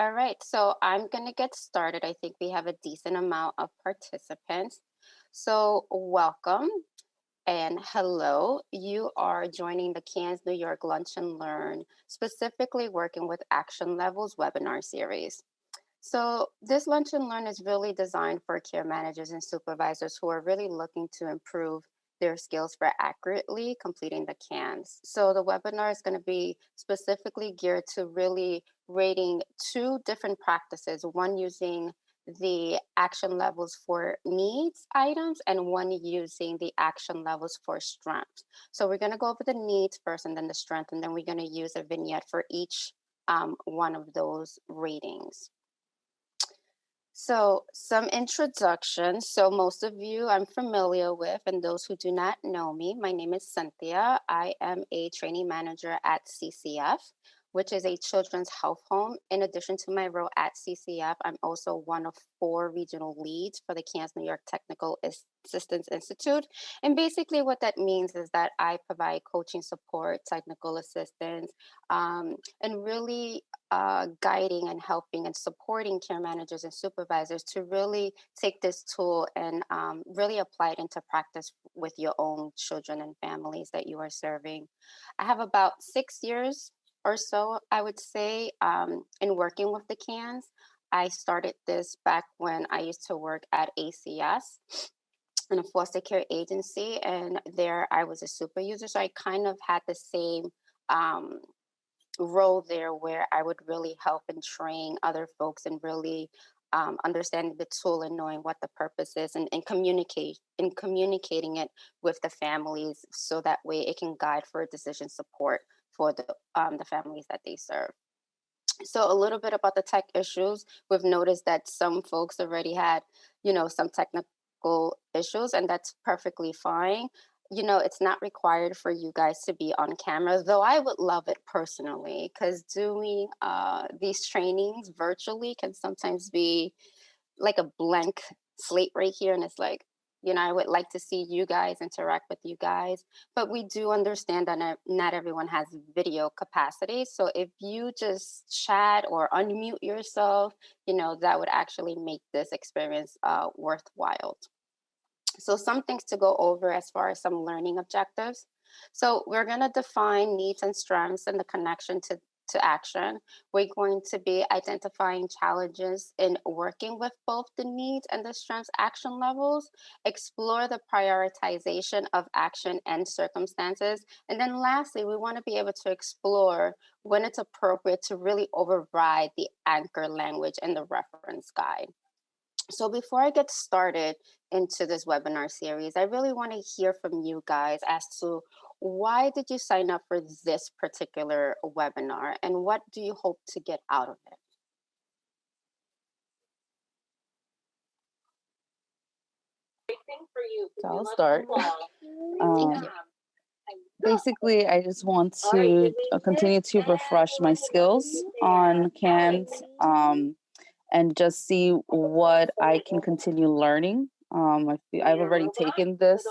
All right, so I'm going to get started. I think we have a decent amount of participants. So, welcome and hello. You are joining the CANS New York Lunch and Learn, specifically working with Action Levels webinar series. So, this Lunch and Learn is really designed for care managers and supervisors who are really looking to improve their skills for accurately completing the CANs. So, the webinar is going to be specifically geared to really rating two different practices, one using the action levels for needs items and one using the action levels for strength. So, we're going to go over the needs first and then the strength, and then we're going to use a vignette for each one of those ratings. So, some introduction. So, most of you I'm familiar with, and those who do not know me, my name is Cynthia. I am a training manager at CCF, which is a children's health home. In addition to my role at CCF, I'm also one of four regional leads for the CANS New York Technical Assistance Institute. And basically, what that means is that I provide coaching support, technical assistance, and really guiding and helping and supporting care managers and supervisors to really take this tool and really apply it into practice with your own children and families that you are serving. I have about 6 years or so, I would say, in working with the CANs. I started this back when I used to work at ACS in a foster care agency, and there I was a super user. So I kind of had the same um, role there where I would really help and train other folks and really understanding the tool and knowing what the purpose is and communicating it with the families so that way it can guide for decision support for the families that they serve. So a little bit about the tech issues. We've noticed that some folks already had, some technical issues, and that's perfectly fine. It's not required for you guys to be on camera, though I would love it personally, because doing these trainings virtually can sometimes be like a blank slate right here. And it's like, I would like to see you guys interact with you guys, but we do understand that not everyone has video capacity. So if you just chat or unmute yourself, that would actually make this experience worthwhile. So some things to go over as far as some learning objectives. So we're going to define needs and strengths and the connection to action. We're going to be identifying challenges in working with both the needs and the strengths action levels, explore the prioritization of action and circumstances. And then lastly, we want to be able to explore when it's appropriate to really override the anchor language in the reference guide. So before I get started into this webinar series, I really want to hear from you guys as to why did you sign up for this particular webinar and what do you hope to get out of it? So I'll start. Thank you. Basically, I just want to continue to refresh my skills on CANs and just see what I can continue learning. I've already taken this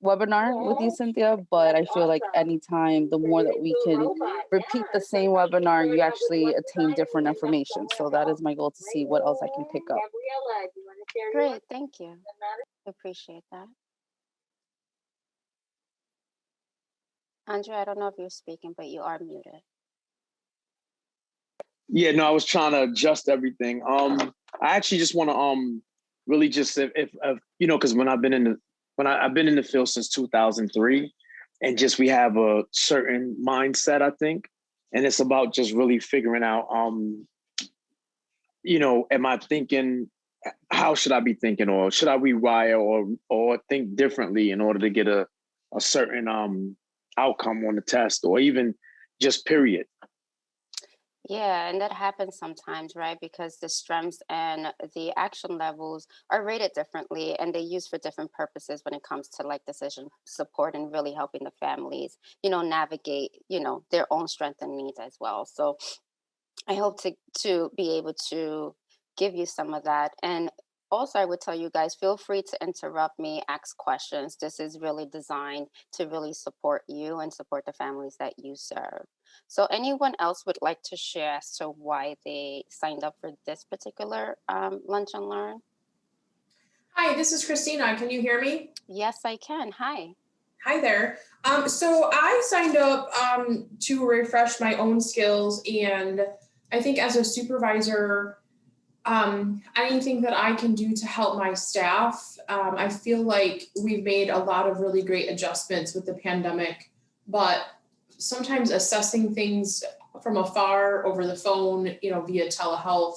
webinar with you, Cynthia, but I feel like anytime, the more that we can repeat the same webinar, you actually attain different information. So that is my goal, to see what else I can pick up. Great, thank you. Appreciate that. Andre, I don't know if you're speaking, but you are muted. Yeah, no, I was trying to adjust everything. I actually just want to really just if because when I've been in the field since 2003, and just we have a certain mindset, I think, and it's about just really figuring out am I thinking, how should I be thinking, or should I rewire or think differently in order to get a certain outcome on the test, or even just period. Yeah, and that happens sometimes, right? Because the strengths and the action levels are rated differently and they use for different purposes when it comes to like decision support and really helping the families, navigate, their own strengths and needs as well. So I hope to be able to give you some of that. And also, I would tell you guys, feel free to interrupt me, ask questions. This is really designed to really support you and support the families that you serve. So, anyone else would like to share as to why they signed up for this particular Lunch and Learn? Hi, this is Christina. Can you hear me? Yes, I can. Hi. Hi there. So I signed up to refresh my own skills, and I think as a supervisor, anything that I can do to help my staff. I feel like we've made a lot of really great adjustments with the pandemic, but sometimes assessing things from afar over the phone, via telehealth,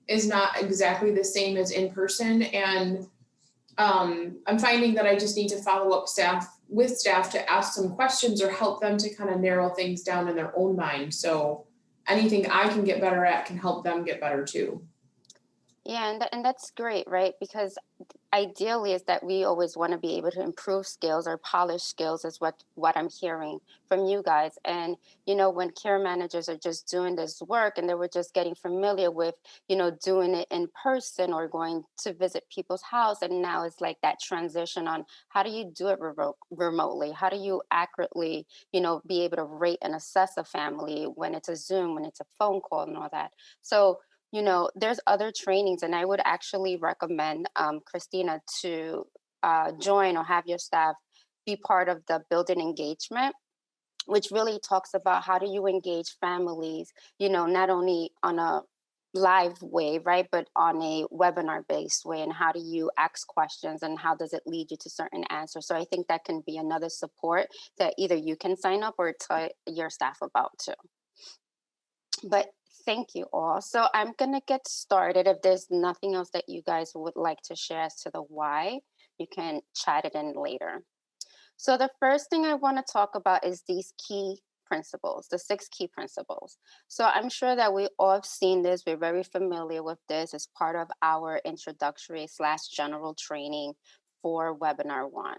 is not exactly the same as in person. And I'm finding that I just need to follow up with staff to ask some questions or help them to kind of narrow things down in their own mind. So anything I can get better at can help them get better too. Yeah, and that's great, right? Because ideally is that we always want to be able to improve skills or polish skills is what I'm hearing from you guys. And when care managers are just doing this work and they were just getting familiar with doing it in person or going to visit people's house, and now it's like that transition on how do you do it remotely, how do you accurately be able to rate and assess a family when it's a Zoom, when it's a phone call and all that. So there's other trainings, and I would actually recommend, Christina, to join or have your staff be part of the building engagement, which really talks about how do you engage families, not only on a live way, right, but on a webinar based way, and how do you ask questions and how does it lead you to certain answers. So I think that can be another support that either you can sign up or tell your staff about too. But thank you all. So I'm going to get started. If there's nothing else that you guys would like to share as to the why, you can chat it in later. So the first thing I want to talk about is these key principles, the 6 key principles. So I'm sure that we all have seen this. We're very familiar with this as part of our introductory/general training for webinar 1.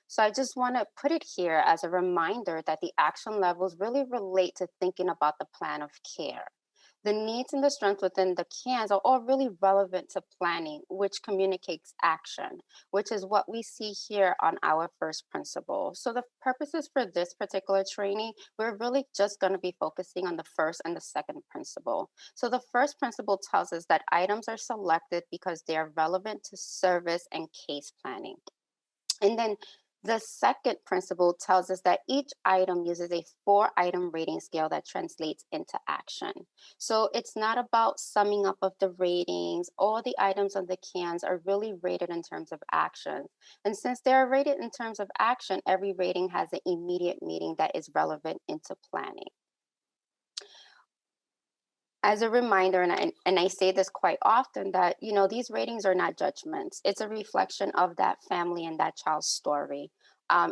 So I just want to put it here as a reminder that the action levels really relate to thinking about the plan of care. The needs and the strengths within the CANs are all really relevant to planning, which communicates action, which is what we see here on our first principle. So the purposes for this particular training, we're really just going to be focusing on the first and the second principle. So the first principle tells us that items are selected because they are relevant to service and case planning. And then the second principle tells us that each item uses a 4-item rating scale that translates into action. So it's not about summing up of the ratings. All the items on the CANs are really rated in terms of actions. And since they're rated in terms of action, every rating has an immediate meaning that is relevant into planning. As a reminder, and I say this quite often, that these ratings are not judgments. It's a reflection of that family and that child's story.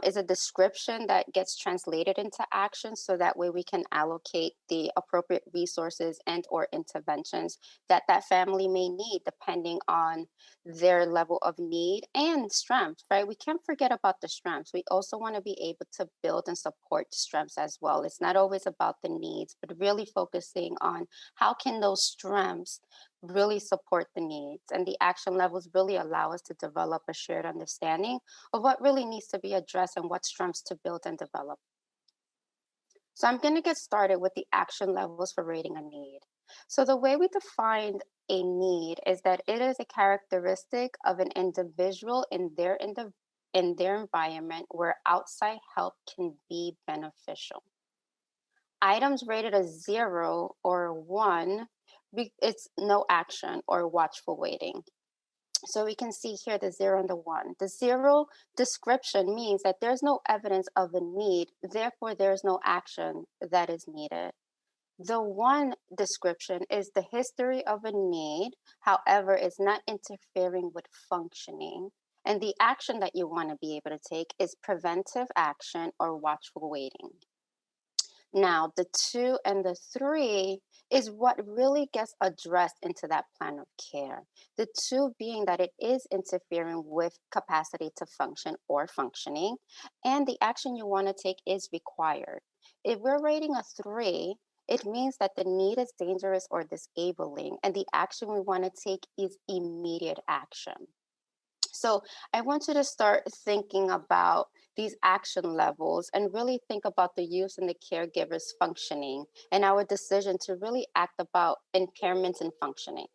It's a description that gets translated into action, so that way we can allocate the appropriate resources and or interventions that that family may need depending on their level of need and strength, right? We can't forget about the strengths. We also want to be able to build and support strengths as well. It's not always about the needs, but really focusing on how can those strengths really support the needs, and the action levels really allow us to develop a shared understanding of what really needs to be addressed and what strengths to build and develop. So I'm going to get started with the action levels for rating a need. So the way we define a need is that it is a characteristic of an individual in their environment where outside help can be beneficial. Items rated a 0 or 1, it's no action or watchful waiting. So we can see here the 0 and the 1. The 0 description means that there's no evidence of a need, therefore there's no action that is needed. The 1 description is the history of a need, however, it's not interfering with functioning. And the action that you want to be able to take is preventive action or watchful waiting. Now, the 2 and the 3 is what really gets addressed into that plan of care. The 2 being that it is interfering with capacity to function or functioning, and the action you want to take is required. If we're rating a 3, it means that the need is dangerous or disabling, and the action we want to take is immediate action. So I want you to start thinking about these action levels and really think about the use and the caregiver's functioning and our decision to really act about impairments in functioning.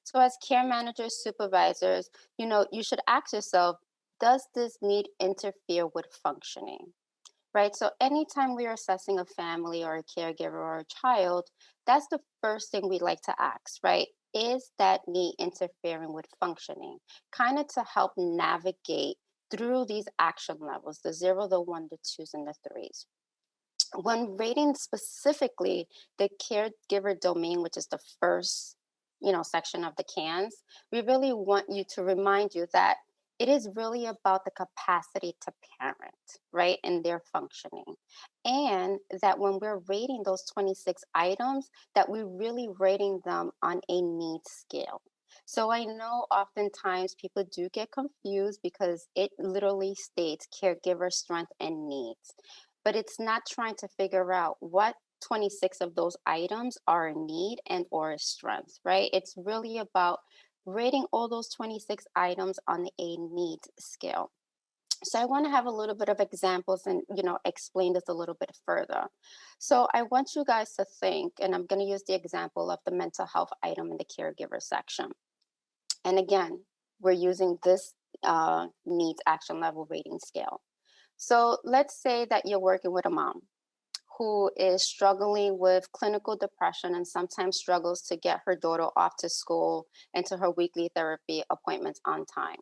So as care managers, supervisors, you should ask yourself, does this need interfere with functioning? Right? So anytime we are assessing a family or a caregiver or a child, that's the first thing we like to ask, right? Is that need interfering with functioning? Kind of to help navigate through these action levels, the 0, the 1, the 2s, and the 3s. When rating specifically the caregiver domain, which is the first, section of the cans, we really want you to remind you that it is really about the capacity to parent, right, and their functioning. And that when we're rating those 26 items, that we're really rating them on a need scale. So I know oftentimes people do get confused because it literally states caregiver strength and needs, but it's not trying to figure out what 26 of those items are a need and or a strength, right? It's really about rating all those 26 items on a needs scale. So I want to have a little bit of examples and explain this a little bit further. So I want you guys to think, and I'm going to use the example of the mental health item in the caregiver section. And again, we're using this needs action level rating scale. So let's say that you're working with a mom who is struggling with clinical depression and sometimes struggles to get her daughter off to school and to her weekly therapy appointments on time.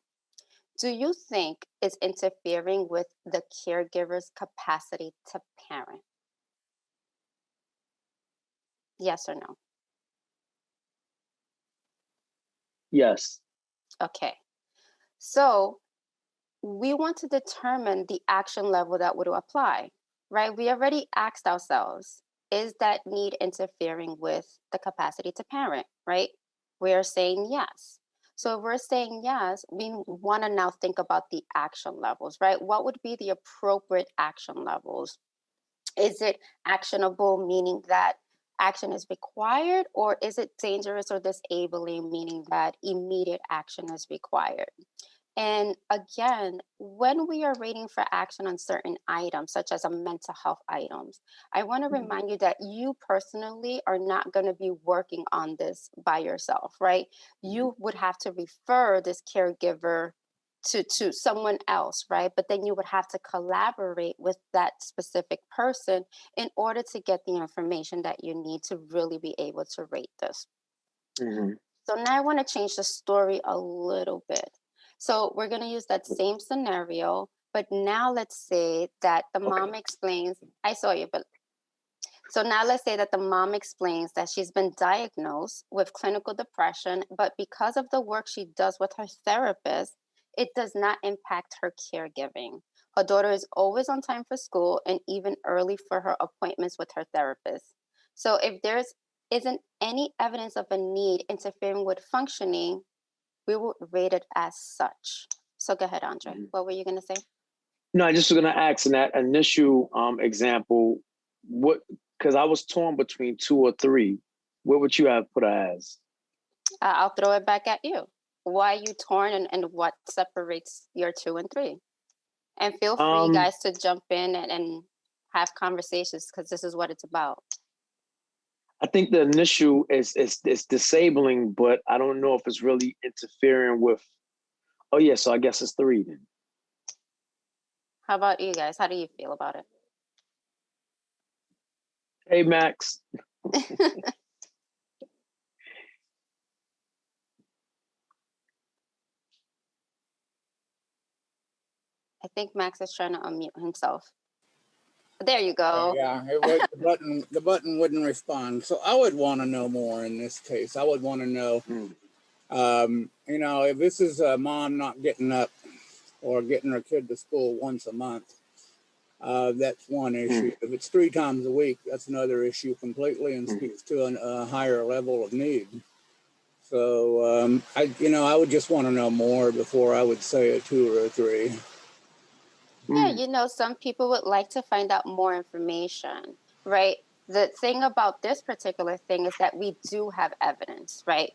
Do you think it's interfering with the caregiver's capacity to parent? Yes or no? Yes. Okay. So we want to determine the action level that would apply, right? We already asked ourselves, is that need interfering with the capacity to parent, right? We're saying yes. So if we're saying yes, we want to now think about the action levels, right? What would be the appropriate action levels? Is it actionable, meaning that action is required, or is it dangerous or disabling, meaning that immediate action is required? And again, when we are rating for action on certain items, such as a mental health items, I want to remind you that you personally are not going to be working on this by yourself, right? You would have to refer this caregiver to someone else, right? But then you would have to collaborate with that specific person in order to get the information that you need to really be able to rate this. Mm-hmm. So now I want to change the story a little bit. So we're going to use that same scenario, but now let's say that the mom explains, I saw you, but so now let's say that the mom explains that she's been diagnosed with clinical depression, but because of the work she does with her therapist, it does not impact her caregiving. Her daughter is always on time for school and even early for her appointments with her therapist. So if there's isn't any evidence of a need interfering with functioning, we will rate it as such. So go ahead, Andre. Mm-hmm. What were you going to say? No, I just was going to ask in that initial example, because I was torn between 2 or 3. What would you have put as? I'll throw it back at you. Why are you torn and what separates your 2 and 3? And feel free, guys, to jump in and have conversations because this is what it's about. I think the initial is disabling, but I don't know if it's really interfering with. Oh yeah, so I guess it's 3 then. How about you guys? How do you feel about it? Hey, Max. I think Max is trying to unmute himself. There you go. Yeah, the button wouldn't respond. So I would want to know more in this case. I would want to know, if this is a mom not getting up or getting her kid to school once a month, that's one issue. If it's 3 times a week, that's another issue completely and speaks to a higher level of need. So, I would just want to know more before I would say a 2 or a 3. Yeah, some people would like to find out more information, right? the thing about this particular thing is that we do have evidence, right?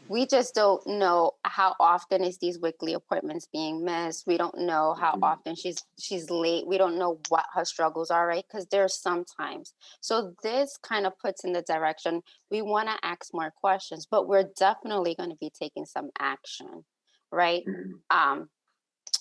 We just don't know how often is these weekly appointments being missed. We don't know how often she's late. We don't know what her struggles are, right? Because there's sometimes. So this kind of puts in the direction we want to ask more questions, but we're definitely going to be taking some action, right?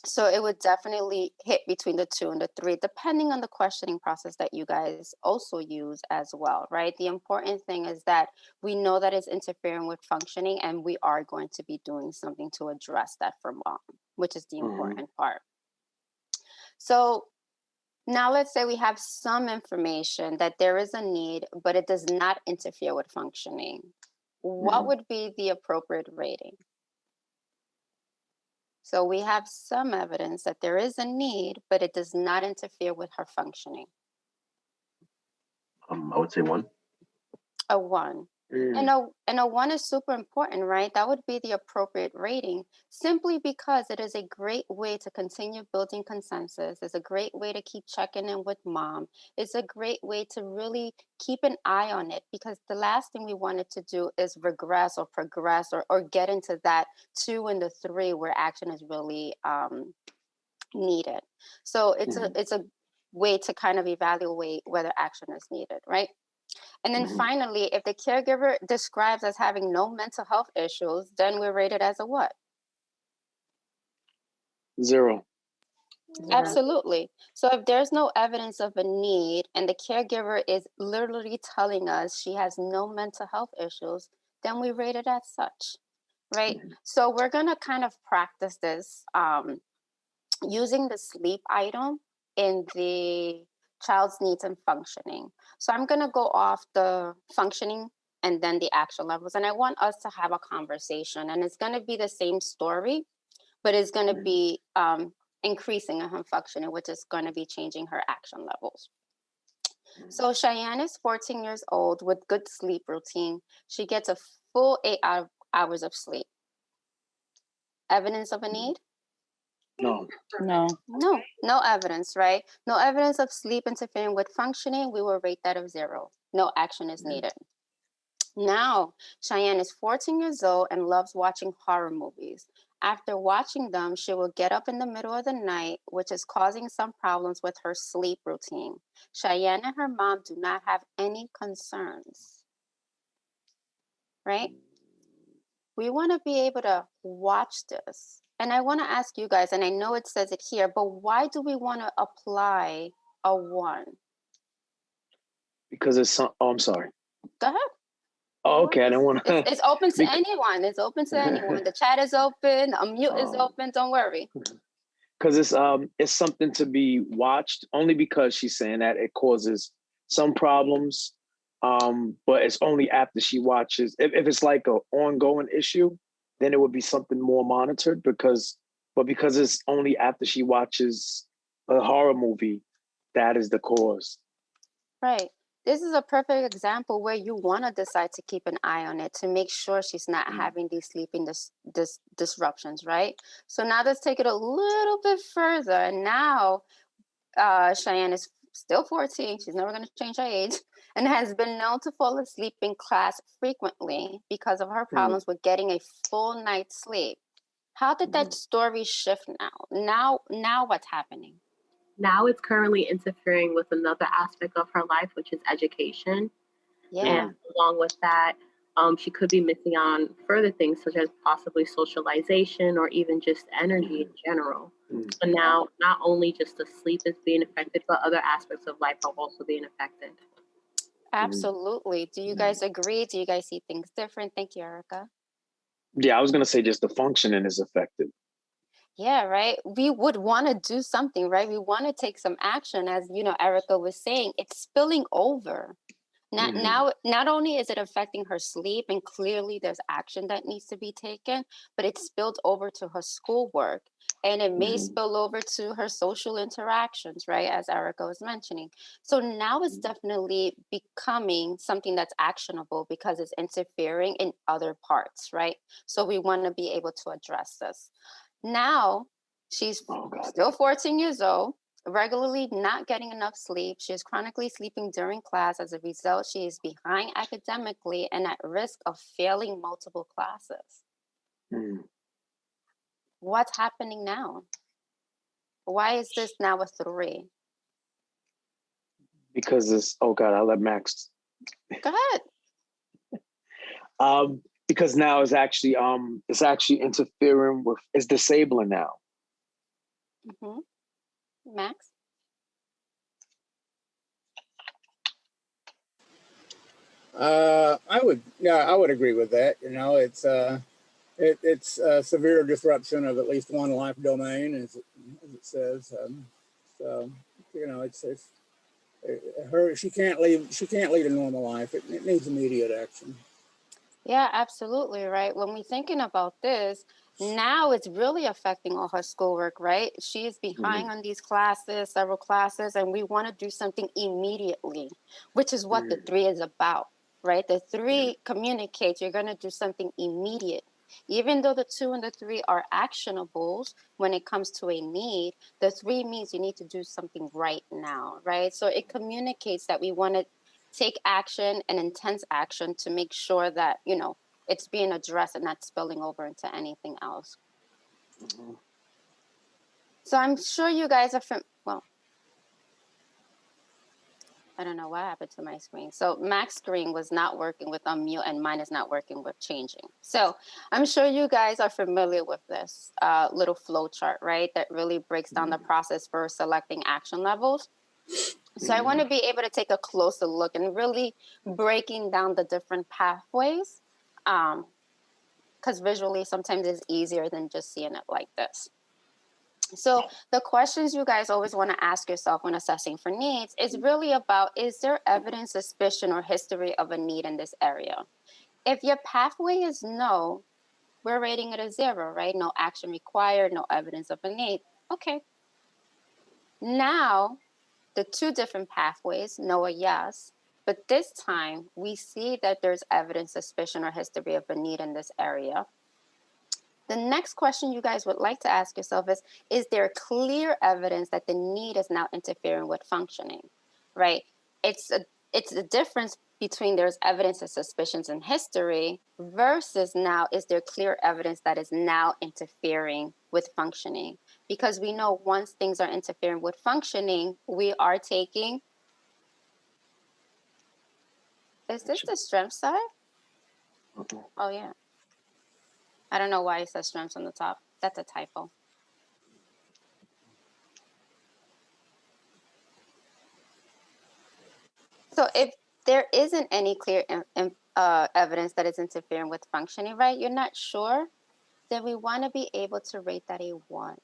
So it would definitely hit between the 2 and the 3, depending on the questioning process that you guys also use as well, right? The important thing is that we know that it's interfering with functioning, and we are going to be doing something to address that for mom, which is the important part. So now let's say we have some information that there is a need, but it does not interfere with functioning. What would be the appropriate rating? So we have some evidence that there is a need, but it does not interfere with her functioning. I would say 1. A 1. And a 1 is super important, right? That would be the appropriate rating, simply because it is a great way to continue building consensus. It's a great way to keep checking in with mom. It's a great way to really keep an eye on it, because the last thing we wanted to do is regress or progress or get into that 2 and the 3 where action is really needed. So it's a way to kind of evaluate whether action is needed, right? And then finally, if the caregiver describes as having no mental health issues, then we're rated as a what? 0. Absolutely. So if there's no evidence of a need and the caregiver is literally telling us she has no mental health issues, then we rate it as such, right? So we're going to kind of practice this using the sleep item in the child's needs and functioning. So I'm going to go off the functioning and then the action levels. And I want us to have a conversation. And it's going to be the same story, but it's going to be increasing in her functioning, which is going to be changing her action levels. So Cheyenne is 14 years old with good sleep routine. She gets a full 8 hours of sleep. Evidence of a need? No. No evidence, right? No evidence of sleep interfering with functioning. We will rate that of 0. No action is needed. Now, Cheyenne is 14 years old and loves watching horror movies. After watching them, she will get up in the middle of the night, which is causing some problems with her sleep routine. Cheyenne and her mom do not have any concerns, right? We want to be able to watch this. And I want to ask you guys, and I know it says it here, but why do we want to apply a 1? Because it's I'm sorry. Go ahead. Oh, okay. I didn't want to. It's open to anyone. It's open to anyone. The chat is open. Unmute is open. Don't worry. Because it's something to be watched, only because she's saying that it causes some problems. But it's only after she watches. If it's like an ongoing issue, then it would be something more monitored. Because it's only after she watches a horror movie, that is the cause. Right. This is a perfect example where you want to decide to keep an eye on it to make sure she's not having these sleeping disruptions, right? So now let's take it a little bit further. And now Cheyenne is still 14. She's never going to change her age, and has been known to fall asleep in class frequently because of her problems with getting a full night's sleep. How did that story shift now? Now what's happening? Now it's currently interfering with another aspect of her life, which is education. Yeah. And along with that, she could be missing on further things such as possibly socialization or even just energy in general. So now not only just the sleep is being affected, but other aspects of life are also being affected. Absolutely. Do you guys agree? Do you guys see things different? Thank you, Erica. Yeah, I was going to say just the functioning is affected. Yeah, right. We would want to do something, right? We want to take some action. As Erica was saying, it's spilling over. Now, not only is it affecting her sleep, and clearly there's action that needs to be taken, but it's spilled over to her schoolwork, and it may spill over to her social interactions, right? As Erica was mentioning. So now it's definitely becoming something that's actionable because it's interfering in other parts, right? So we want to be able to address this. Now, she's still 14 years old. regularly not getting enough sleep. She is chronically sleeping during class. As a result, she is behind academically and at risk of failing multiple classes. Mm. What's happening now? Why is this now a 3? Because it's, oh God, I'll let Max. Go ahead. Because now it's actually interfering with, it's disabling now. Max? I would agree with that. You know, it's a severe disruption of at least one life domain, as it says. So, you know, it's her. She can't lead a normal life. It needs immediate action. Yeah, absolutely, right? When we're thinking about this, now it's really affecting all her schoolwork, right? She is behind on these classes, several classes, and we want to do something immediately, which is what the 3 is about, right? The 3 communicates you're going to do something immediate. Even though the 2 and the 3 are actionables when it comes to a need, the 3 means you need to do something right now, right? So it communicates that we want to take action and intense action to make sure that, you know, it's being addressed and not spilling over into anything else. So I'm sure you guys are well, I don't know what happened to my screen. So Mac's screen was not working with unmute and mine is not working with changing. So I'm sure you guys are familiar with this little flow chart, right? That really breaks down the process for selecting action levels. So I want to be able to take a closer look and really breaking down the different pathways, because visually sometimes it's easier than just seeing it like this. So the questions you guys always want to ask yourself when assessing for needs is really about, is there evidence, suspicion, or history of a need in this area? If your pathway is no, we're rating it a 0, right? No action required, no evidence of a need. Okay. Now, the 2 different pathways, no or yes, but this time we see that there's evidence, suspicion, or history of a need in this area. The next question you guys would like to ask yourself is there clear evidence that the need is now interfering with functioning, right? It's a difference between there's evidence of suspicions and history versus now is there clear evidence that is now interfering with functioning? Because we know once things are interfering with functioning, we are taking, is this the strength side? Oh yeah. I don't know why it says strengths on the top. That's a typo. So if there isn't any clear evidence that it's interfering with functioning, right? You're not sure, then we want to be able to rate that a 1,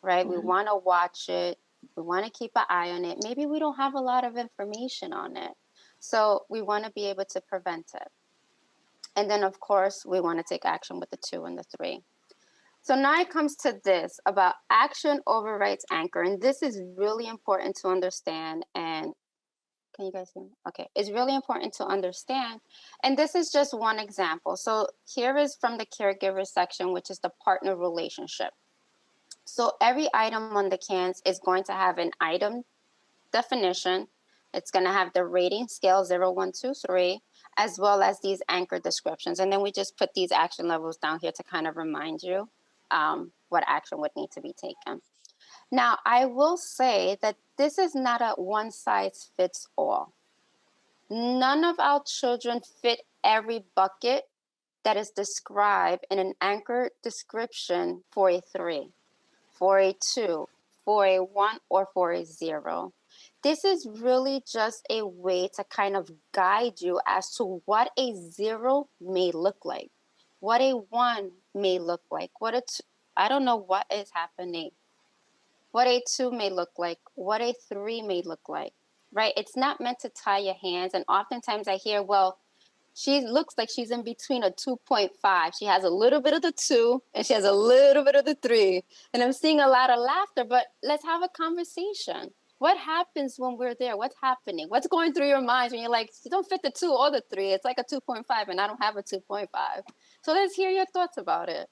right? We want to watch it. We want to keep an eye on it. Maybe we don't have a lot of information on it. So we want to be able to prevent it. And then, of course, we want to take action with the 2 and the 3. So now it comes to this about action overrides anchor. And this is really important to understand. And can you guys hear me? Okay, it's really important to understand. And this is just one example. So here is from the caregiver section, which is the partner relationship. So every item on the cans is going to have an item definition. It's going to have the rating scale 0, 1, 2, 3, as well as these anchor descriptions. And then we just put these action levels down here to kind of remind you what action would need to be taken. Now, I will say that this is not a one size fits all. None of our children fit every bucket that is described in an anchor description for a 3, for a 2, for a 1, or for a 0. This is really just a way to kind of guide you as to what a 0 may look like, what a 1 may look like, I don't know what is happening, what a 2 may look like, what a 3 may look like, right? It's not meant to tie your hands. And oftentimes I hear, well, she looks like she's in between a 2.5. She has a little bit of the 2 and she has a little bit of the 3. And I'm seeing a lot of laughter, but let's have a conversation. What happens when we're there? What's happening? What's going through your minds when you're like, you don't fit the 2 or the 3. It's like a 2.5 and I don't have a 2.5. So let's hear your thoughts about it.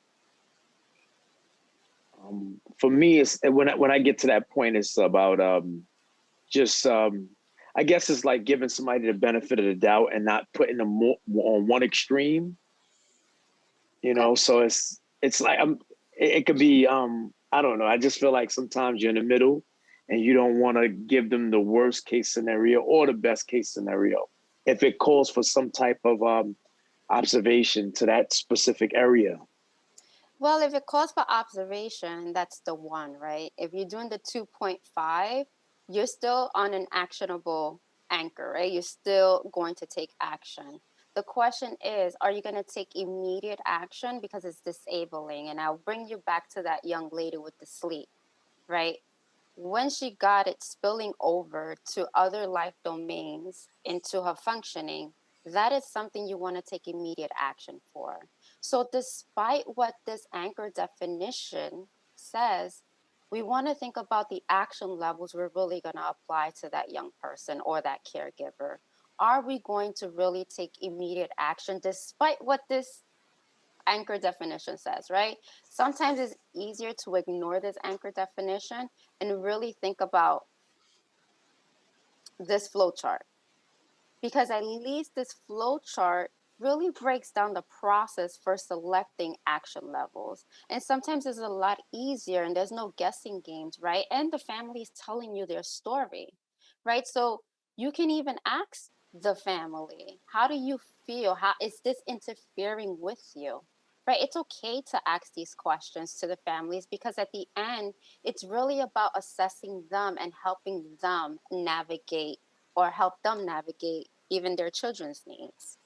For me, it's when I get to that point, it's about just I guess it's like giving somebody the benefit of the doubt and not putting them on one extreme, you know. So it's like it could be I don't know. I just feel like sometimes you're in the middle, and you don't want to give them the worst case scenario or the best case scenario. If it calls for some type of observation to that specific area. Well, if it calls for observation, that's the one, right? If you're doing the 2.5, you're still on an actionable anchor, right? You're still going to take action. The question is, are you going to take immediate action because it's disabling? And I'll bring you back to that young lady with the sleep, right? When she got it spilling over to other life domains into her functioning, that is something you want to take immediate action for. So, despite what this anchor definition says, we want to think about the action levels we're really going to apply to that young person or that caregiver. Are we going to really take immediate action despite what this anchor definition says, right? Sometimes it's easier to ignore this anchor definition and really think about this flow chart, because at least this flow chart really breaks down the process for selecting action levels. And sometimes it's a lot easier and there's no guessing games, right? And the family is telling you their story, right? So you can even ask the family, how do you feel? How is this interfering with you? Right? It's okay to ask these questions to the families because at the end, it's really about assessing them and helping them navigate or help them navigate even their children's needs.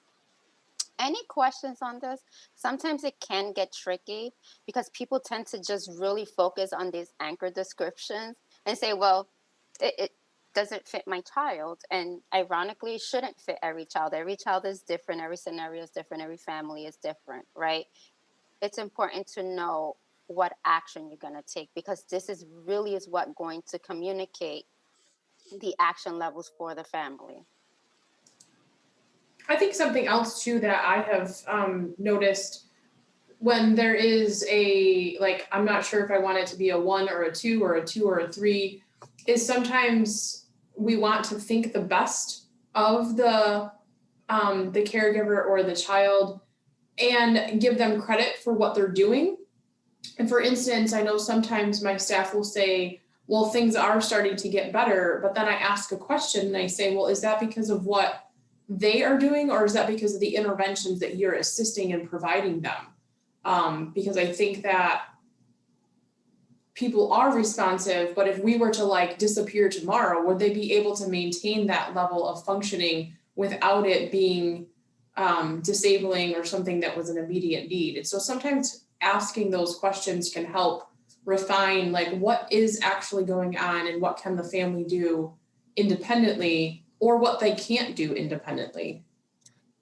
Any questions on this? Sometimes it can get tricky because people tend to just really focus on these anchor descriptions and say, well, it doesn't fit my child. And ironically, it shouldn't fit every child. Every child is different, every scenario is different, every family is different, right? It's important to know what action you're going to take because this is really is what going to communicate the action levels for the family. I think something else too that I have noticed when there is a, like, I'm not sure if I want it to be a 1 or a 2 or a 2 or a 3, is sometimes we want to think the best of the caregiver or the child and give them credit for what they're doing. And for instance, I know sometimes my staff will say, well, things are starting to get better, but then I ask a question and I say, well, is that because of what they are doing, or is that because of the interventions that you're assisting and providing them? Because I think that people are responsive, but if we were to like disappear tomorrow, would they be able to maintain that level of functioning without it being disabling or something that was an immediate need? And so sometimes asking those questions can help refine like what is actually going on and what can the family do independently or what they can't do independently.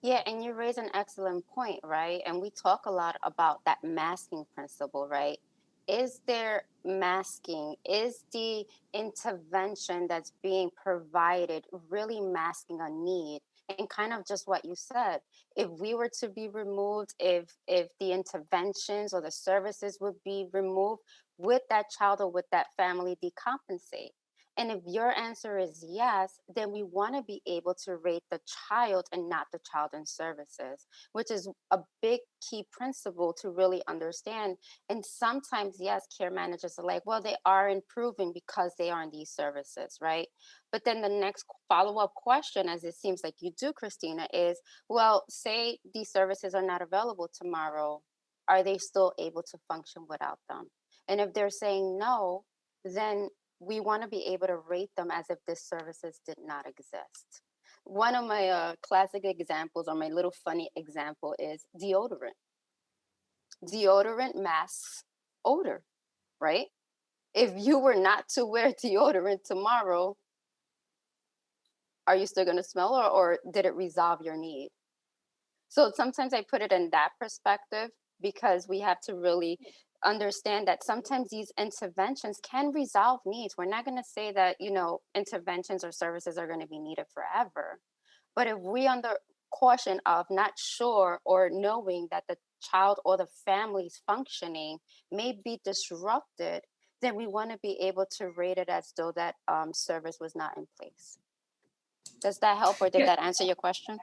Yeah, and you raise an excellent point, right? And we talk a lot about that masking principle, right? Is there masking? Is the intervention that's being provided really masking a need? And kind of just what you said, if we were to be removed, if the interventions or the services would be removed, would that child or would that family decompensate? And if your answer is yes, then we want to be able to rate the child and not the child in services, which is a big key principle to really understand. And sometimes, yes, care managers are like, well, they are improving because they are in these services, right? But then the next follow up question, as it seems like you do, Christina, is, well, say these services are not available tomorrow. Are they still able to function without them? And if they're saying no, then we want to be able to rate them as if these services did not exist. One of my classic examples, or my little funny example, is deodorant. Deodorant masks odor, right? If you were not to wear deodorant tomorrow, are you still going to smell, or did it resolve your need? So sometimes I put it in that perspective because we have to really understand that sometimes these interventions can resolve needs. We're not going to say that, interventions or services are going to be needed forever. But if we caution of not sure or knowing that the child or the family's functioning may be disrupted, then we want to be able to rate it as though that service was not in place. Does that help, or did Yeah. that answer your question?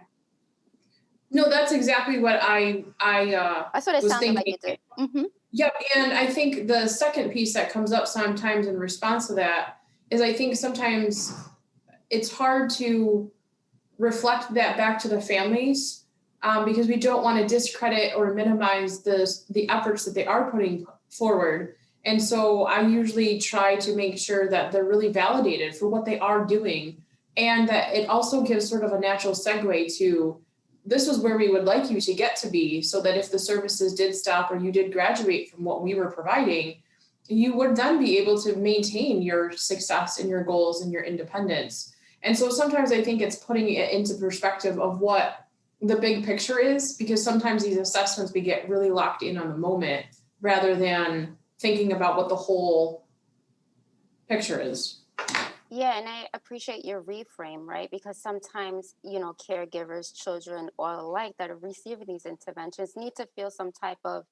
No, that's exactly what That's what it was sounded like thinking. you did. Hmm. Yep, and I think the second piece that comes up sometimes in response to that is I think sometimes it's hard to reflect that back to the families, because we don't want to discredit or minimize the efforts that they are putting forward. And so I usually try to make sure that they're really validated for what they are doing, and that it also gives sort of a natural segue to, this was where we would like you to get to be, so that if the services did stop or you did graduate from what we were providing, you would then be able to maintain your success and your goals and your independence. And so sometimes I think it's putting it into perspective of what the big picture is, because sometimes these assessments, we get really locked in on the moment rather than thinking about what the whole picture is. Yeah, and I appreciate your reframe, right? Because sometimes, caregivers, children, or alike that are receiving these interventions need to feel some type of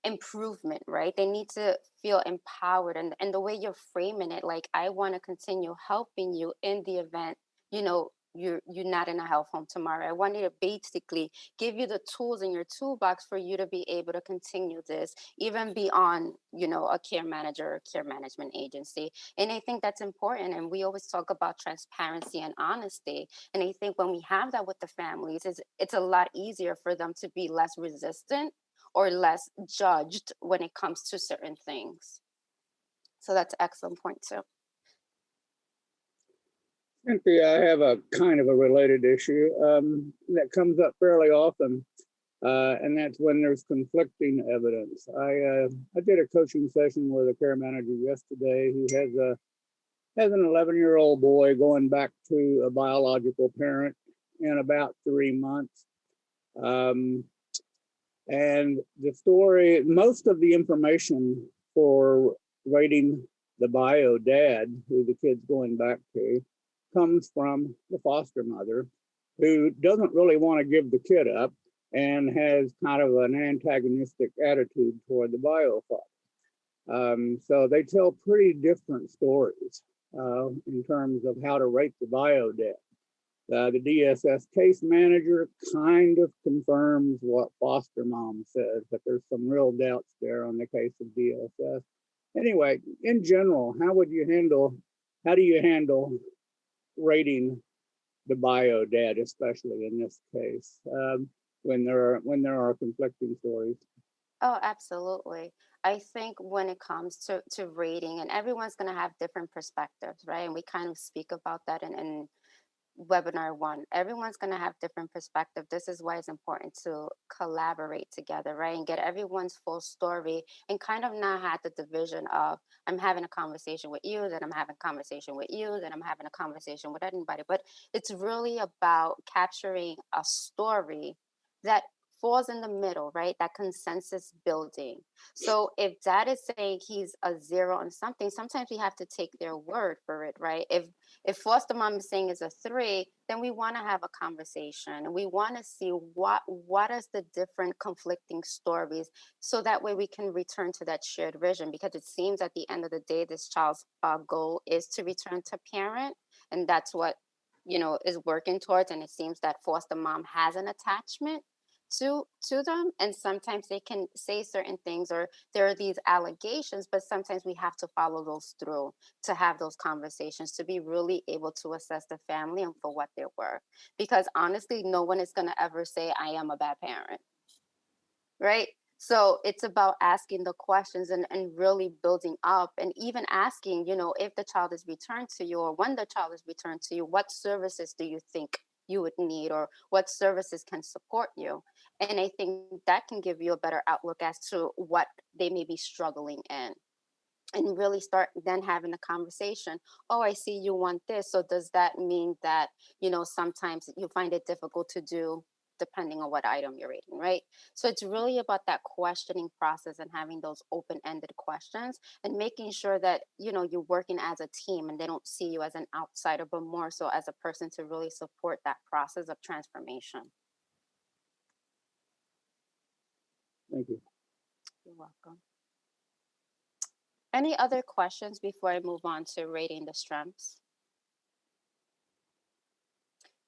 improvement, right? They need to feel empowered. And the way you're framing it, like, I want to continue helping you in the event, you're not in a health home tomorrow. I wanted to basically give you the tools in your toolbox for you to be able to continue this, even beyond, a care manager or care management agency. And I think that's important. And we always talk about transparency and honesty. And I think when we have that with the families, it's a lot easier for them to be less resistant or less judged when it comes to certain things. So that's an excellent point too. Cynthia, I have a kind of a related issue that comes up fairly often, and that's when there's conflicting evidence. I did a coaching session with a care manager yesterday who has an 11-year-old boy going back to a biological parent in about 3 months. And the story, most of the information for rating the bio dad, who the kid's going back to, comes from the foster mother, who doesn't really want to give the kid up and has kind of an antagonistic attitude toward the bio father. So they tell pretty different stories in terms of how to rate the bio dad. The DSS case manager kind of confirms what foster mom says, but there's some real doubts there on the case of DSS. Anyway, in general, how do you handle rating the bio dad, especially in this case, when there are conflicting stories? Oh, absolutely. I think when it comes to rating, and everyone's going to have different perspectives, right? And we kind of speak about that in webinar one. Everyone's going to have different perspective. This is why it's important to collaborate together, right? And get everyone's full story, and kind of not have the division of, I'm having a conversation with you, then I'm having a conversation with you, then I'm having a conversation with anybody. But it's really about capturing a story that falls in the middle, right? That consensus building. So if dad is saying he's a 0 on something, sometimes we have to take their word for it, right? If foster mom is saying is a 3, then we want to have a conversation, and we want to see what is the different conflicting stories, so that way we can return to that shared vision. Because it seems at the end of the day, this child's goal is to return to parent, and that's what is working towards. And it seems that foster mom has an attachment to them, and sometimes they can say certain things, or there are these allegations, but sometimes we have to follow those through to have those conversations, to be really able to assess the family and for what they're worth. Because honestly, no one is going to ever say I am a bad parent, right? So it's about asking the questions, and really building up, and even asking, if the child is returned to you, or when the child is returned to you, what services do you think you would need, or what services can support you? And I think that can give you a better outlook as to what they may be struggling in. And really start then having a conversation. Oh, I see you want this. So does that mean that, sometimes you find it difficult to do depending on what item you're rating, right? So it's really about that questioning process and having those open-ended questions and making sure that, you're working as a team and they don't see you as an outsider, but more so as a person to really support that process of transformation. Thank you. You're welcome. Any other questions before I move on to rating the strengths?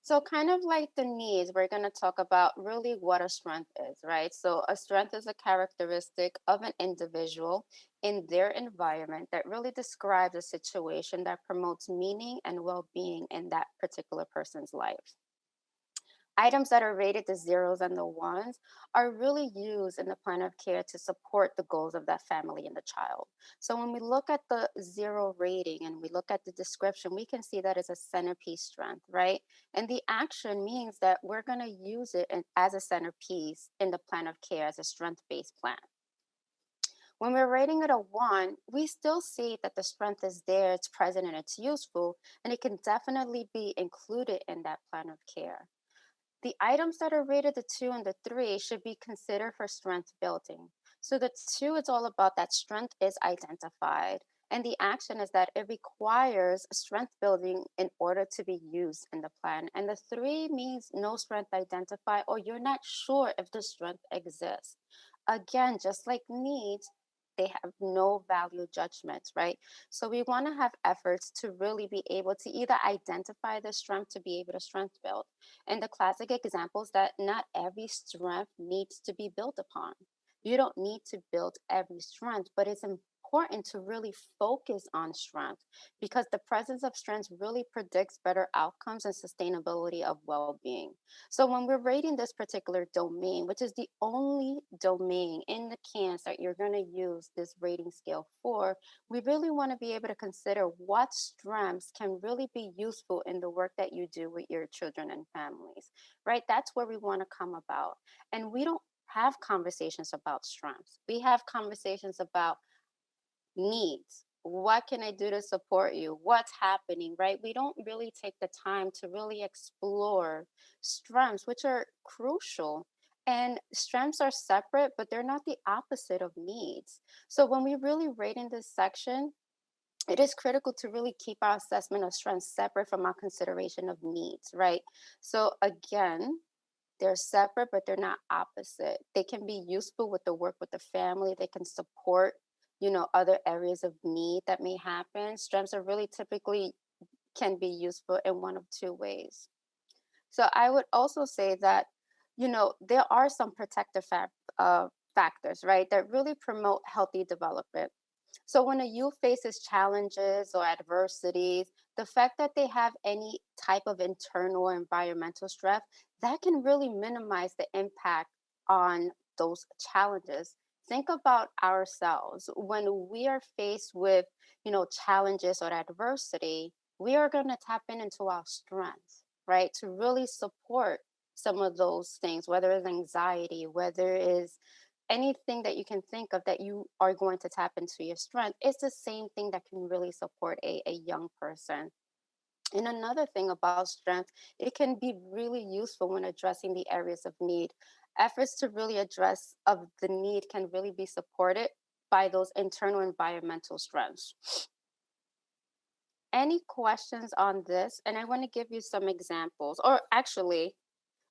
So, kind of like the needs, we're going to talk about really what a strength is, right? So, a strength is a characteristic of an individual in their environment that really describes a situation that promotes meaning and well being in that particular person's life. Items that are rated the zeros and the ones are really used in the plan of care to support the goals of that family and the child. So when we look at the zero rating and we look at the description, we can see that it's a centerpiece strength, right? And the action means that we're going to use it as a centerpiece in the plan of care as a strength based plan. When we're rating it a one, we still see that the strength is there, it's present, and it's useful, and it can definitely be included in that plan of care. The items that are rated the two and the three should be considered for strength building. So the two is all about that strength is identified. And the action is that it requires strength building in order to be used in the plan. And the three means no strength identified, or you're not sure if the strength exists. Again, just like needs, they have no value judgments, right? So we want to have efforts to really be able to either identify the strength to be able to strength build. And the classic examples that not every strength needs to be built upon. You don't need to build every strength, but it's important to really focus on strength because the presence of strength really predicts better outcomes and sustainability of well-being. So when we're rating this particular domain, which is the only domain in the CANS that you're going to use this rating scale for, we really want to be able to consider what strengths can really be useful in the work that you do with your children and families, right? That's where we want to come about. And we don't have conversations about strengths. We have conversations about needs. What can I do to support you? What's happening, right? We don't really take the time to really explore strengths, which are crucial. And strengths are separate, but they're not the opposite of needs. So when we really rate in this section, it is critical to really keep our assessment of strengths separate from our consideration of needs, right? So again, they're separate, but they're not opposite. They can be useful with the work with the family. They can support, other areas of need that may happen. Strengths are really typically can be useful in one of two ways. So I would also say that, there are some protective factors, right, that really promote healthy development. So when a youth faces challenges or adversities, the fact that they have any type of internal or environmental stress, that can really minimize the impact on those challenges. Think about ourselves. When we are faced with, challenges or adversity, we are going to tap into our strengths, right? To really support some of those things, whether it's anxiety, whether it's anything that you can think of that you are going to tap into your strength, it's the same thing that can really support a young person. And another thing about strength, it can be really useful when addressing the areas of need. Efforts to really address of the need can really be supported by those internal environmental strengths. Any questions on this? And I want to give you some examples, or actually,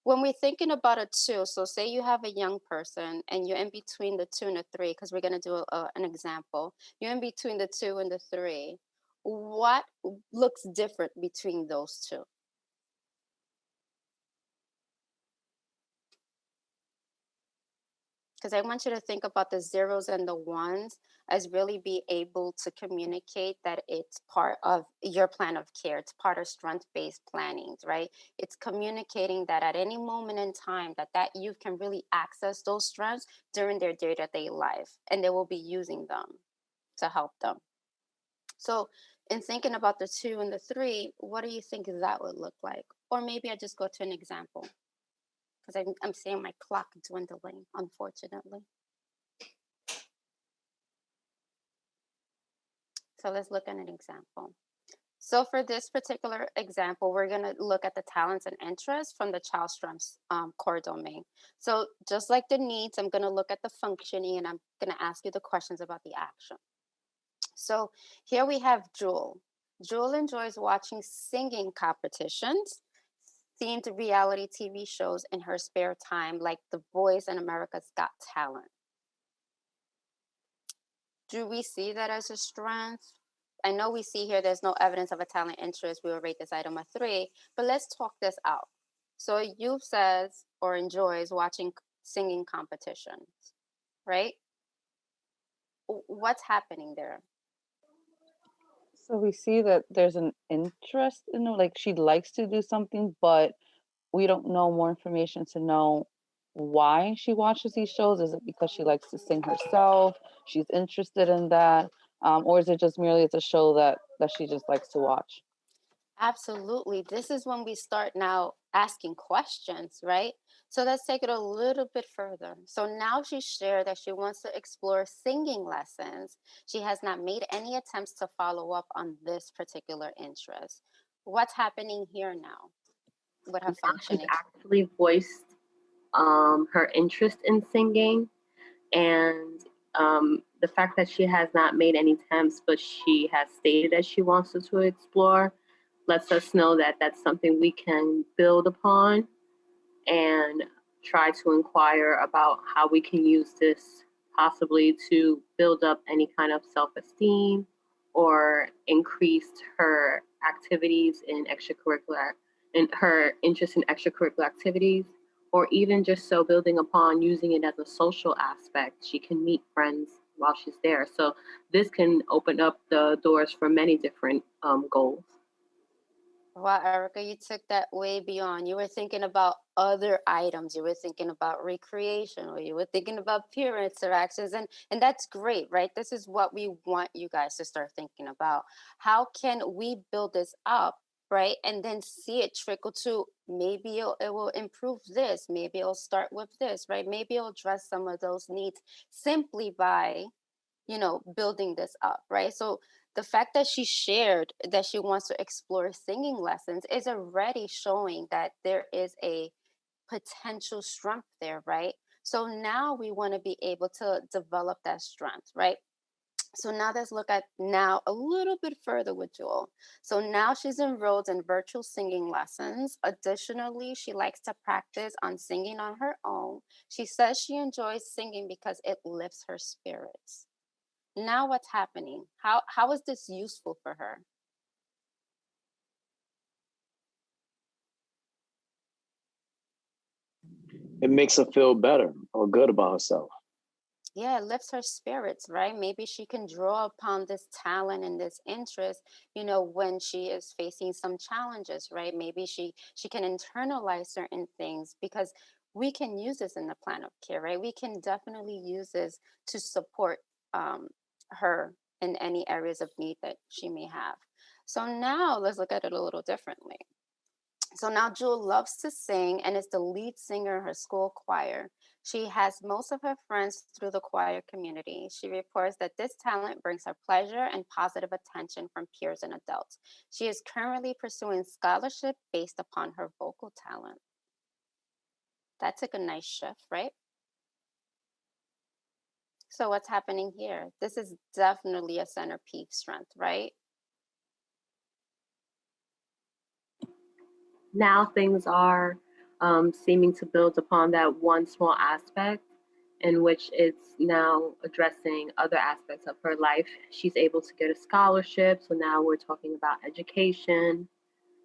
when we're thinking about a two, so say you have a young person and you're in between the two and the three, because we're going to do an example. You're in between the two and the three. What looks different between those two? Because I want you to think about the zeros and the ones as really be able to communicate that it's part of your plan of care. It's part of strength-based planning, right? It's communicating that at any moment in time that youth can really access those strengths during their day-to-day life, and they will be using them to help them. So in thinking about the two and the three, what do you think that would look like? Or maybe I just go to an example because I'm seeing my clock dwindling, unfortunately. So let's look at an example. So for this particular example, we're going to look at the talents and interests from the child strengths core domain. So just like the needs, I'm going to look at the functioning and I'm going to ask you the questions about the action. So here we have Jewel. Jewel enjoys watching singing competitions, themed reality TV shows in her spare time, like The Voice and America's Got Talent. Do we see that as a strength? I know we see here there's no evidence of a talent interest. We will rate this item a 3, but let's talk this out. So youth says or enjoys watching singing competitions, right? What's happening there? So we see that there's an interest in it, like she likes to do something, but we don't know more information to know why she watches these shows. Is it because she likes to sing herself? She's interested in that, or is it just merely it's a show that she just likes to watch? Absolutely. This is when we start now asking questions, right? So let's take it a little bit further. So now she shared that she wants to explore singing lessons. She has not made any attempts to follow up on this particular interest. What's happening here now with her Now she's functioning? actually voiced her interest in singing, and the fact that she has not made any attempts, but she has stated that she wants to explore, lets us know that that's something we can build upon and try to inquire about how we can use this possibly to build up any kind of self-esteem or increase her activities in extracurricular and her interest in extracurricular activities, or even just so building upon using it as a social aspect. She can meet friends while she's there. So this can open up the doors for many different goals. Wow, Erica, you took that way beyond. You were thinking about other items. You were thinking about recreation, or you were thinking about peer interactions, and that's great, right? This is what we want you guys to start thinking about. How can we build this up, right? And then see it trickle to maybe it will improve this. Maybe it'll start with this, right? Maybe it'll address some of those needs simply by building this up, right? So the fact that she shared that she wants to explore singing lessons is already showing that there is a potential strength there, right? So now we want to be able to develop that strength, right? So now let's look at now a little bit further with Jewel. So now she's enrolled in virtual singing lessons. Additionally, she likes to practice on singing on her own. She says she enjoys singing because it lifts her spirits. Now what's happening? How is this useful for her? It makes her feel better or good about herself. Yeah, it lifts her spirits, right? Maybe she can draw upon this talent and this interest, when she is facing some challenges, right? Maybe she can internalize certain things because we can use this in the plan of care, right? We can definitely use this to support um, her in any areas of need that she may have. So now let's look at it a little differently. So now Jewel loves to sing and is the lead singer in her school choir. She has most of her friends through the choir community. She reports that this talent brings her pleasure and positive attention from peers and adults. She is currently pursuing scholarship based upon her vocal talent. That took a nice shift, right? So what's happening here? This is definitely a centerpiece strength, right? Now things are seeming to build upon that one small aspect in which it's now addressing other aspects of her life. She's able to get a scholarship, so now we're talking about education.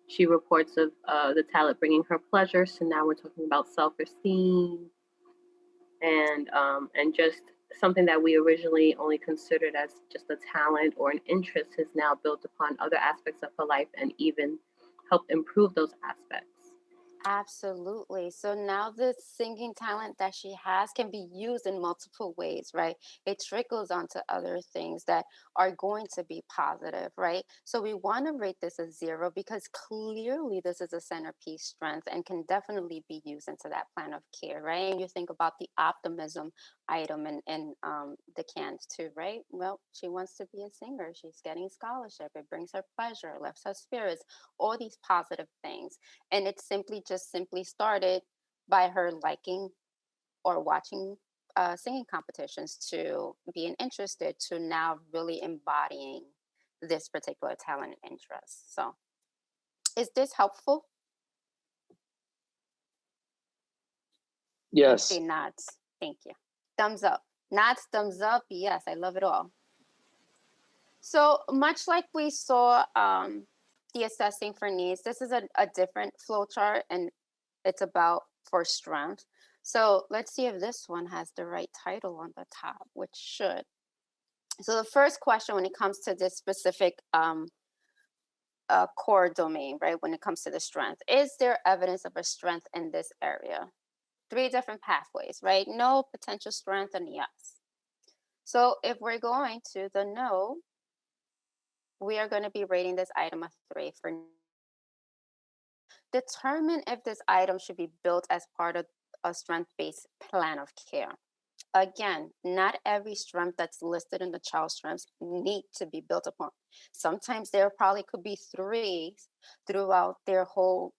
She reports of the talent bringing her pleasure, so now we're talking about self-esteem and just something that we originally only considered as just a talent or an interest has now built upon other aspects of her life and even helped improve those aspects. Absolutely. So now the singing talent that she has can be used in multiple ways, right? It trickles onto other things that are going to be positive, right? So we want to rate this a 0 because clearly this is a centerpiece strength and can definitely be used into that plan of care, right? And you think about the optimism item in the cans too, right? Well, she wants to be a singer. She's getting scholarship. It brings her pleasure, lifts her spirits, all these positive things. And it simply started by her liking or watching singing competitions to being interested to now really embodying this particular talent and interest. So, is this helpful? I see Yes. nods. Thank you. Thumbs up. Nods, thumbs up. Yes, I love it all. So much like we saw the assessing for needs, this is a different flow chart and it's about for strength. So let's see if this one has the right title on the top, which should. So the first question when it comes to this specific core domain, right, when it comes to the strength, is there evidence of a strength in this area? 3 different pathways, right? No, potential strength, and yes. So if we're going to the no, we are going to be rating this item a 3 for determine if this item should be built as part of a strength-based plan of care. Again, not every strength that's listed in the child strengths need to be built upon. Sometimes there probably could be 3 throughout their whole,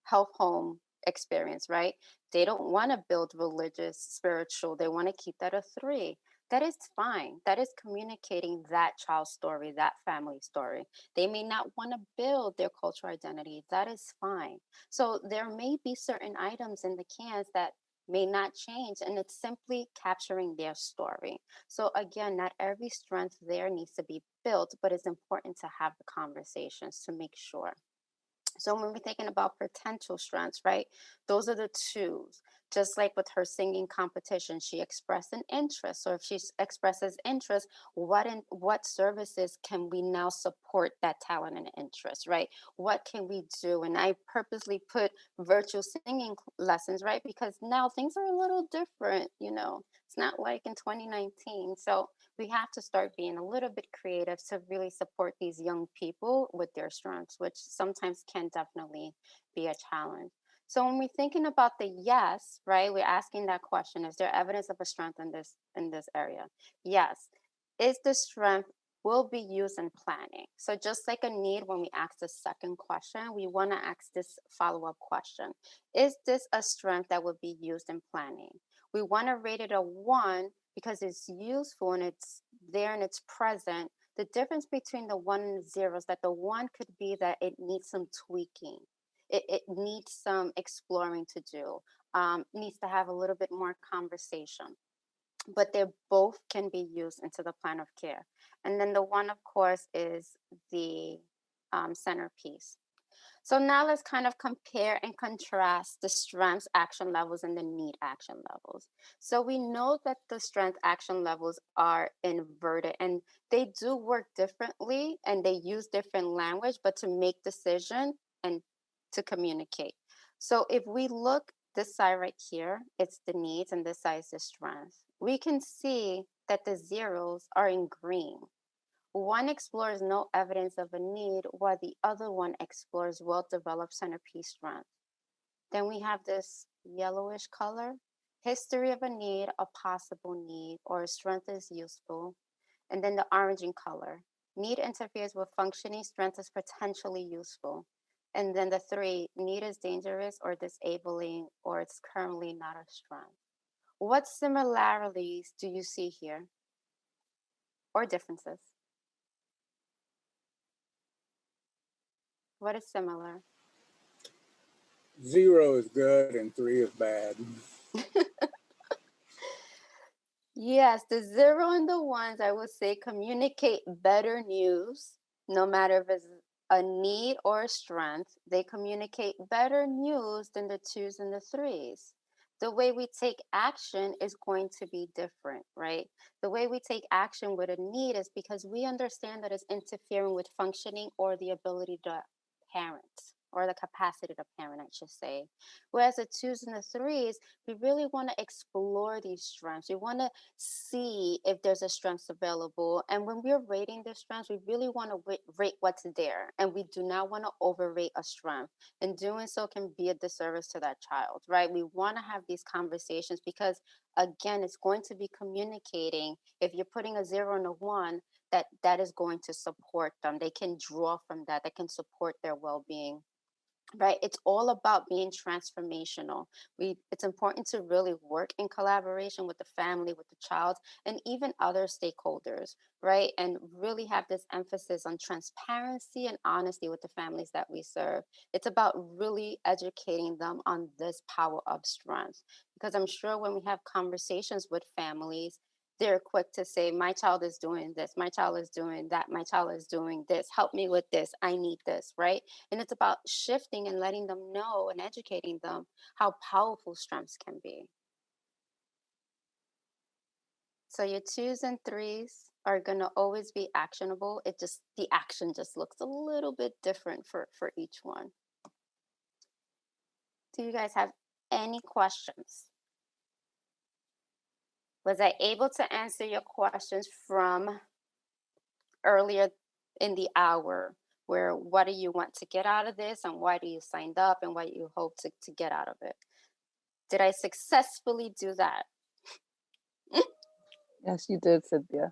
health home experience, right? They don't want to build religious, spiritual. They want to keep that a 3. That is fine. That is communicating that child's story, that family story. They may not want to build their cultural identity. That is fine. So there may be certain items in the cans that may not change, and it's simply capturing their story. So again, not every strength there needs to be built, but it's important to have the conversations to make sure. So when we're thinking about potential strengths, right, those are the 2s. Just like with her singing competition, she expressed an interest. So if she expresses interest, what services can we now support that talent and interest, right? What can we do? And I purposely put virtual singing lessons, right? Because now things are a little different, It's not like in 2019. So we have to start being a little bit creative to really support these young people with their strengths, which sometimes can definitely be a challenge. So when we're thinking about the yes, right, we're asking that question, is there evidence of a strength in this area? Yes. Is the strength will be used in planning? So just like a need, when we ask the second question, we want to ask this follow-up question. Is this a strength that would be used in planning? We want to rate it a 1 because it's useful and it's there and it's present. The difference between the 1 and the 0 is that the 1 could be that it needs some tweaking. It needs some exploring to do, needs to have a little bit more conversation. But they both can be used into the plan of care. And then the 1, of course, is the centerpiece. So now let's kind of compare and contrast the strengths action levels and the need action levels. So we know that the strength action levels are inverted and they do work differently and they use different language, but to make decision and to communicate. So if we look this side right here, it's the needs and this side is the strength. We can see that the zeros are in green. One explores no evidence of a need, while the other one explores well-developed centerpiece strength. Then we have this yellowish color, history of a need, a possible need, or strength is useful. And then the orange in color, need interferes with functioning, strength is potentially useful. And then the 3, need is dangerous or disabling, or it's currently not a strength. What similarities do you see here or differences? What is similar? 0 is good and 3 is bad. Yes, the 0 and the 1s, I would say, communicate better news, no matter if it's a need or a strength. They communicate better news than the 2s and the 3s. The way we take action is going to be different, right? The way we take action with a need is because we understand that it's interfering with functioning or the ability to parent or the capacity to parent, I should say. Whereas the 2s and the 3s, we really want to explore these strengths. We want to see if there's a strength available. And when we're rating the strengths, we really want to rate what's there. And we do not want to overrate a strength. And doing so can be a disservice to that child, right? We want to have these conversations because, again, it's going to be communicating. If you're putting a 0 and a 1, that is going to support them. They can draw from that. That can support their well-being. Right, it's all about being transformational. It's important to really work in collaboration with the family, with the child, and even other stakeholders, right? And really have this emphasis on transparency and honesty with the families that we serve. It's about really educating them on this power of strength, because I'm sure when we have conversations with families, they're quick to say, my child is doing this, my child is doing that, my child is doing this, help me with this, I need this, right? And it's about shifting and letting them know and educating them how powerful strengths can be. So your 2s and 3s are going to always be actionable. The action just looks a little bit different for each one. Do you guys have any questions? Was I able to answer your questions from earlier in the hour, where what do you want to get out of this and why do you signed up and what you hope to get out of it? Did I successfully do that? Yes, you did, Cynthia.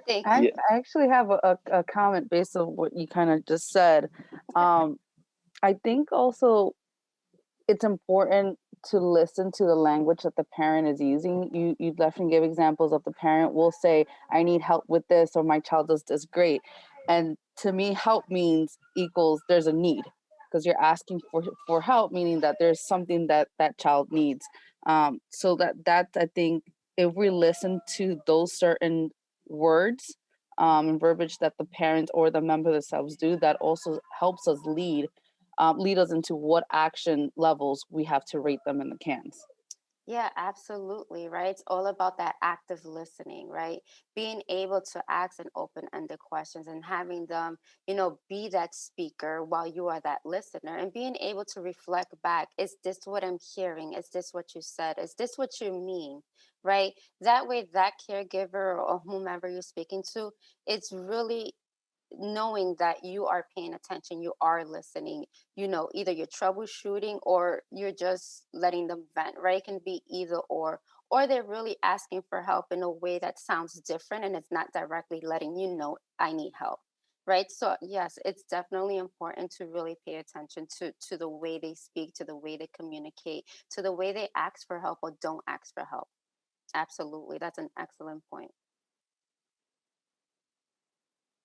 Thank I, you. Yeah. I actually have a comment based on what you kind of just said. I think also it's important to listen to the language that the parent is using. You definitely give examples of the parent will say, I need help with this, or my child does this great. And to me, help means equals there's a need, because you're asking for help, meaning that there's something that that child needs. So that I think if we listen to those certain words and verbiage that the parents or the member themselves do, that also helps us lead us into what action levels we have to rate them in the cans. Yeah, absolutely, right? It's all about that active listening, right? Being able to ask an open-ended questions and having them, be that speaker while you are that listener, and being able to reflect back, is this what I'm hearing? Is this what you said? Is this what you mean? Right? That way that caregiver or whomever you're speaking to, it's really knowing that you are paying attention, you are listening, either you're troubleshooting or you're just letting them vent, right? It can be either or they're really asking for help in a way that sounds different and it's not directly letting you know, I need help. Right. So yes, it's definitely important to really pay attention to the way they speak, to the way they communicate, to the way they ask for help or don't ask for help. Absolutely. That's an excellent point.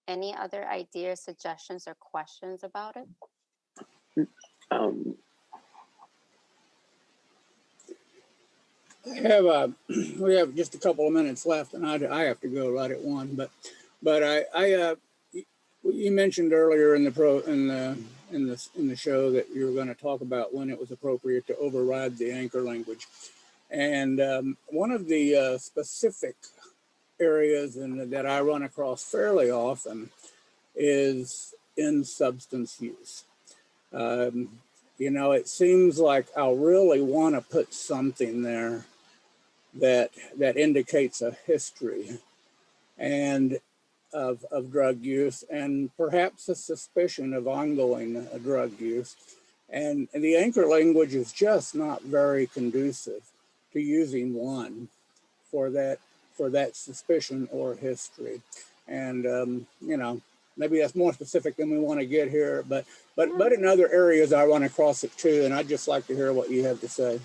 Any other ideas, suggestions, or questions about it? Um, We have just a couple of minutes left, and I have to go right at one. But you mentioned earlier in the show that you were going to talk about when it was appropriate to override the anchor language, and one of the specific areas that I run across fairly often is in substance use. Um, it seems like I'll really want to put something there that indicates a history and of drug use and perhaps a suspicion of ongoing drug use. And the anchor language is just not very conducive to using one for that suspicion or history. And maybe that's more specific than we want to get here, but in other areas I run across it too, and I'd just like to hear what you have to say.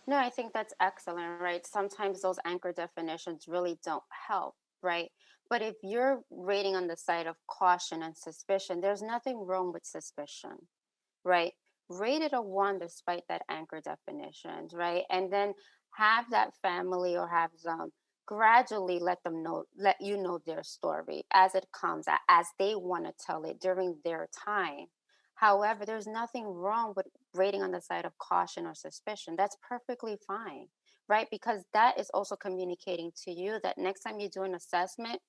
No, I think that's excellent, right? Sometimes those anchor definitions really don't help, right? But if you're rating on the side of caution and suspicion, there's nothing wrong with suspicion, right? Rate it a 1 despite that anchor definitions, right? And then have that family or have them gradually let you know their story as it comes, as they want to tell it during their time. However, there's nothing wrong with rating on the side of caution or suspicion. That's perfectly fine, right? Because that is also communicating to you that next time you do an assessment,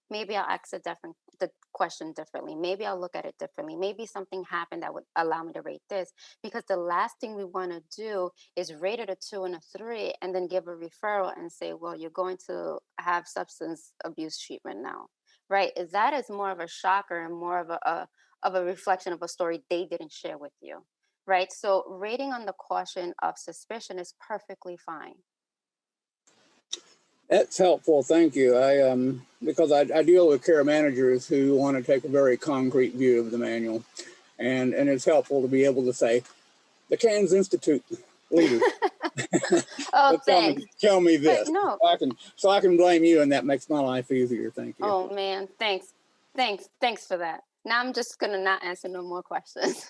maybe I'll ask the question differently. Maybe I'll look at it differently. Maybe something happened that would allow me to rate this. Because the last thing we want to do is rate it a 2 and a 3 and then give a referral and say, well, you're going to have substance abuse treatment now. Right? That is more of a shocker and more of a reflection of a story they didn't share with you. Right? So rating on the caution of suspicion is perfectly fine. That's helpful. Thank you. Because I deal with care managers who want to take a very concrete view of the manual, and it's helpful to be able to say, the CANS Institute leaders. Oh, tell thanks. me But this. no. So I can blame you, and that makes my life easier. Thank you. Oh man, thanks for that. Now I'm just gonna not answer no more questions.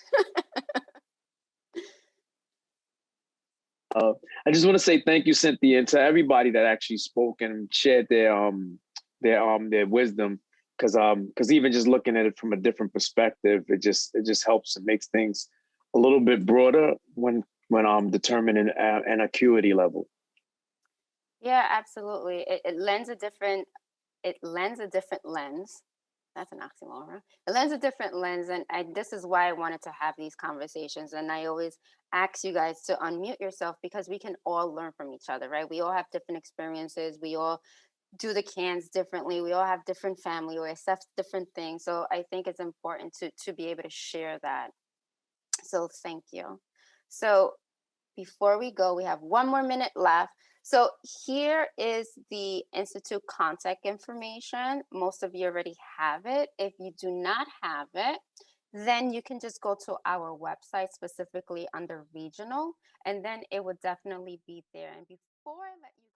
I just want to say thank you, Cynthia, and to everybody that actually spoke and shared their wisdom. Because even just looking at it from a different perspective, it just helps. It makes things a little bit broader when determining an acuity level. Yeah, absolutely. It lends a different lens. That's an oxymoron. It lends a different lens, and this is why I wanted to have these conversations. And I always ask you guys to unmute yourself because we can all learn from each other, right? We all have different experiences. We all do the cans differently. We all have different family. We accept different things. So I think it's important to be able to share that. So thank you. So before we go, we have 1 more minute left. So here is the Institute contact information. Most of you already have it. If you do not have it, then you can just go to our website, specifically under regional, and then it would definitely be there. And before I let you